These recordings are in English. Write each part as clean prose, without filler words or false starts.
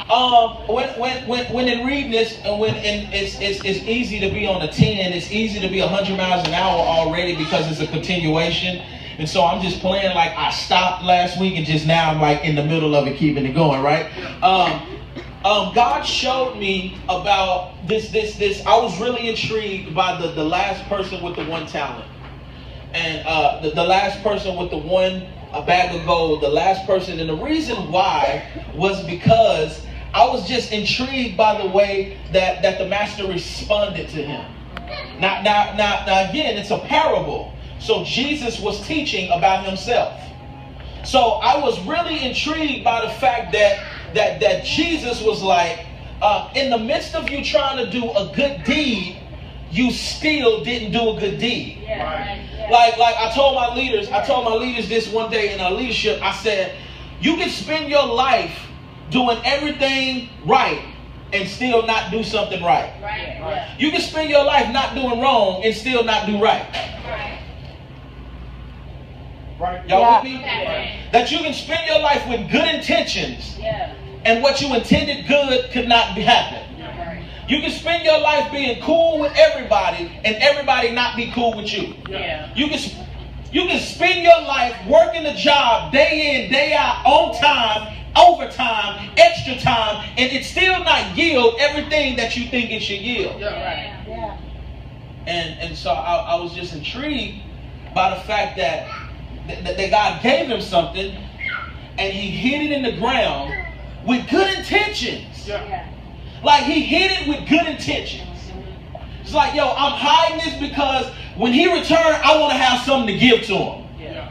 When in reading this, and it's easy to be on a 10, it's easy to be 100 miles an hour already because it's a continuation. And so I'm just playing like I stopped last week and just now I'm like in the middle of it, keeping it going, right? God showed me about this. I was really intrigued by the last person with the one talent. And the last person with the a bag of gold, the last person. And the reason why was because I was just intrigued by the way that the master responded to him. Now again, it's a parable. So Jesus was teaching about himself. So I was really intrigued by the fact that Jesus was like, in the midst of you trying to do a good deed, you still didn't do a good deed. Yeah, right. Yeah. Like I told my leaders this one day in our leadership. I said, you can spend your life doing everything right and still not do something right. Right. Yeah. You can spend your life not doing wrong and still not do right. Right. Right. Y'all with me? Yeah. That you can spend your life with good intentions, and what you intended good could not happen. You can spend your life being cool with everybody and everybody not be cool with you. Yeah. You can spend your life working a job day in, day out, on time, overtime, extra time, and it still not yield everything that you think it should yield. Yeah. Right. Yeah. And so I was just intrigued by the fact that God gave him something and he hid it in the ground with good intentions. Yeah. Like he hid it with good intentions. It's like, yo, I'm hiding this because when he returned, I want to have something to give to him. Yeah.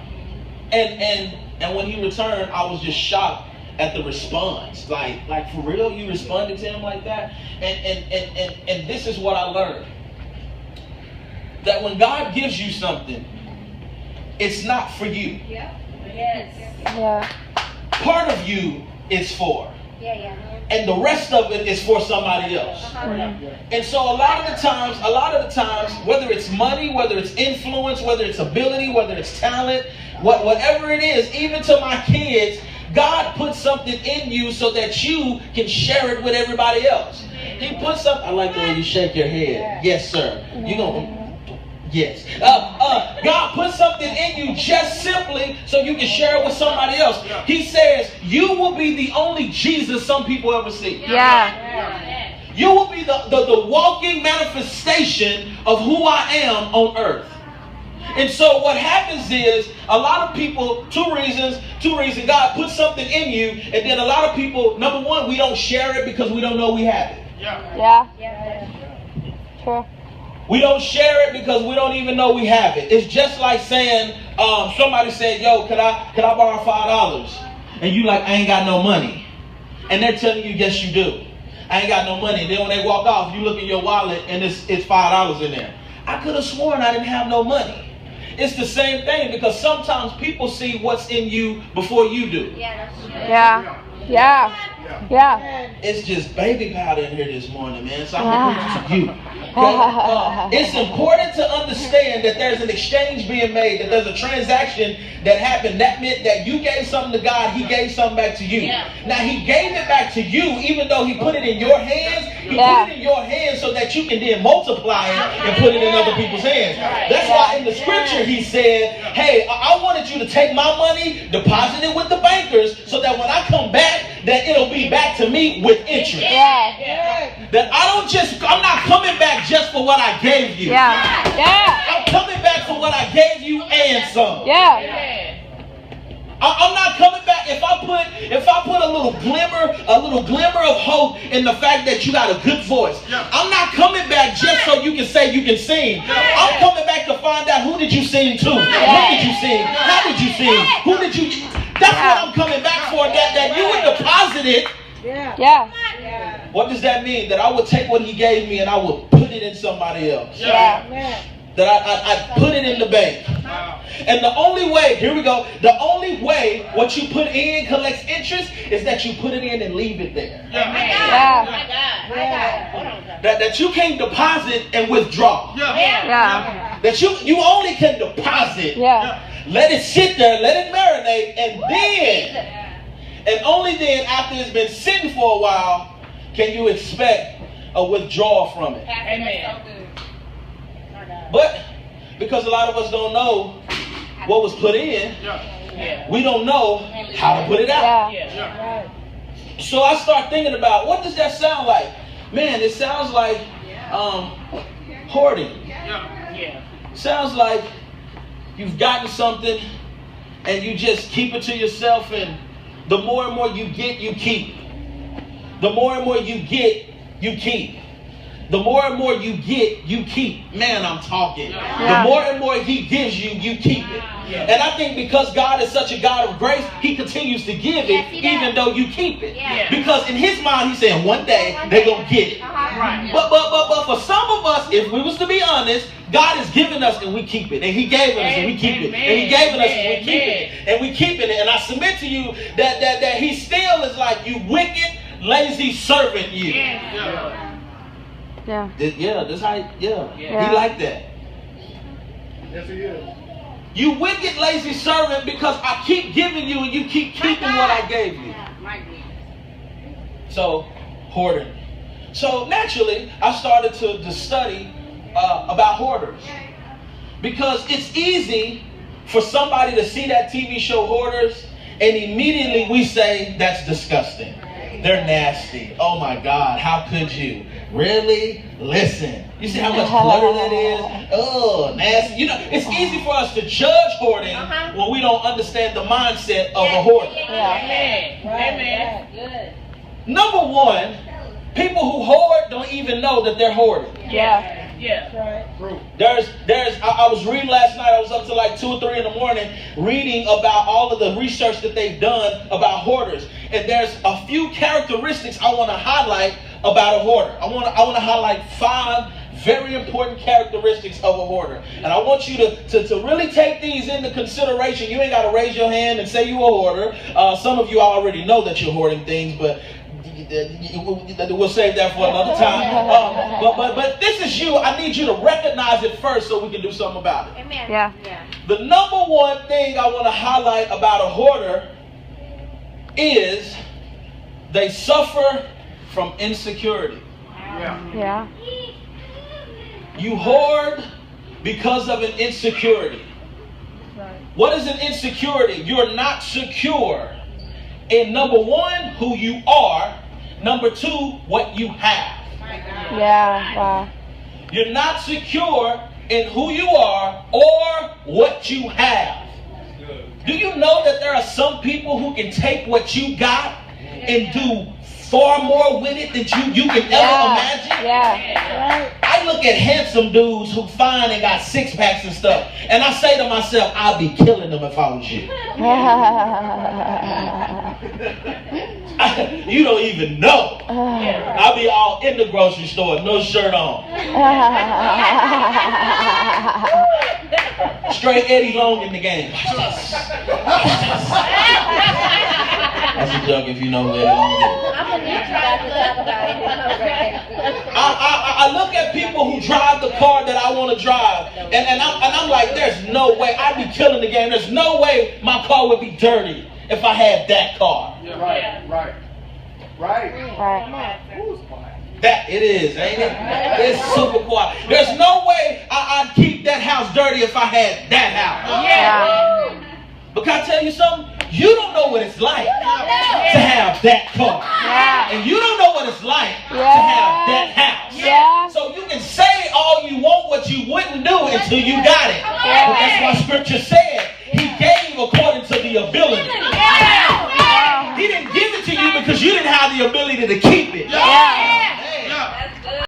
And when he returned, I was just shocked at the response. Like for real, you responded to him like that? And this is what I learned. That when God gives you something, it's not for you. Yeah. Yes. Yeah. Part of you is for. Yeah. And the rest of it is for somebody else. And so a lot of the times, whether it's money, whether it's influence, whether it's ability, whether it's talent, whatever it is, even to my kids, God put something in you so that you can share it with everybody else. He put something. I like the way you shake your head. Yes, sir. You gonna. Yes. God put something in you just simply so you can share it with somebody else. He says, you will be the only Jesus some people ever see. Yeah. You will be the walking manifestation of who I am on earth. And so what happens is a lot of people, two reasons, God put something in you, and then a lot of people, number one, we don't share it because we don't know we have it. Yeah. True. We don't share it because we don't even know we have it. It's just like saying, somebody said, yo, could I borrow $5? And you like, I ain't got no money. And they're telling you, yes, you do. I ain't got no money. And then when they walk off, you look in your wallet and it's $5 in there. I could have sworn I didn't have no money. It's the same thing because sometimes people see what's in you before you do. Yeah, that's true. Yeah. It's just baby powder in here this morning, man. So I'm preaching to you. It's important to understand that there's an exchange being made, that there's a transaction that happened. That meant that you gave something to God, he gave something back to you. Now he gave it back to you, even though he put it in your hands. He put it in your hands so that you can then multiply it and put it in other people's hands. That's why in the scripture he said, hey, I wanted you to take my money, deposit it with the bankers, so that when I come back, that it'll be back to me with interest. That I'm not coming back just for what I gave you. I'm coming back for what I gave you and some. I'm not coming back if I put a little glimmer of hope in the fact that you got a good voice. I'm not coming back just so you can say you can sing. I'm coming back to find out who did you sing to? When did you sing? How did you sing? Who did you? That's what I'm coming back for. That you would deposit it. What does that mean? That I would take what he gave me and I would put it in somebody else. That I put it in the bank. And the only way, here we go, the only way what you put in collects interest is that you put it in and leave it there. That you can't deposit and withdraw. That you only can deposit. Let it sit there, let it marinate, And only then, after it's been sitting for a while, can you expect a withdrawal from it. Amen. But because a lot of us don't know what was put in, we don't know how to put it out. So I start thinking about, what does that sound like? Man, it sounds like hoarding. Sounds like you've gotten something and you just keep it to yourself, and the more and more you get, you keep. The more and more you get, you keep. The more and more you get, you keep. Man, I'm talking. The more and more he gives you, you keep it. And I think because God is such a God of grace, he continues to give it even though you keep it. Because in his mind, he's saying one day they're going to get it. But for some of us, if we was to be honest, God has given us and we keep it. And he gave us and we keep it. And he gave us and we keep it. And we keep it. And I submit to you that he still is like, you wicked, lazy servant, you. That's how, he like that. Yes, he is. You wicked, lazy servant, because I keep giving you and you keep keeping what I gave you. So, hoarding. So, naturally, I started to study about hoarders. Because it's easy for somebody to see that TV show Hoarders and immediately we say, that's disgusting. They're nasty. Oh my God, how could you? Really? Listen. You see how much clutter that is? Oh, nasty. You know, it's easy for us to judge hoarding when we don't understand the mindset of a hoarder. Amen. Number one, people who hoard don't even know that they're hoarding. I was reading last night. I was up to like 2 or 3 in the morning reading about all of the research that they've done about hoarders. And there's a few characteristics I want to highlight about a hoarder. I want to highlight 5 very important characteristics of a hoarder. And I want you to really take these into consideration. You ain't got to raise your hand and say you're a hoarder. Some of you already know that you're hoarding things, but we'll save that for another time. But this is you. I need you to recognize it first so we can do something about it. Amen. The number one thing I want to highlight about a hoarder is they suffer from insecurity. You hoard because of an insecurity. What is an insecurity? You're not secure in, number one, who you are. Number 2, what you have. You're not secure in who you are or what you have. Do you know that there are some people who can take what you got and do far more with it than you can ever imagine? I look at handsome dudes who fine and got 6-packs and stuff, and I say to myself, I'd be killing them if I was you. You don't even know. I'll be all in the grocery store, no shirt on. Straight Eddie Long in the game. That's a joke if you know who Eddie Long is. I look at people who drive the car that I want to drive, and I'm like, there's no way. I'd be killing the game. There's no way my car would be dirty if I had that car. That it is, ain't it? It's super quiet. There's no way I'd keep that house dirty if I had that house. But can I tell you something? You don't know what it's like to have that car. And you don't know what it's like to have that house. So you can say all you want what you wouldn't do until you got it. But that's why scripture said he gave according to the ability. He didn't give it to you because you didn't have the ability to keep it.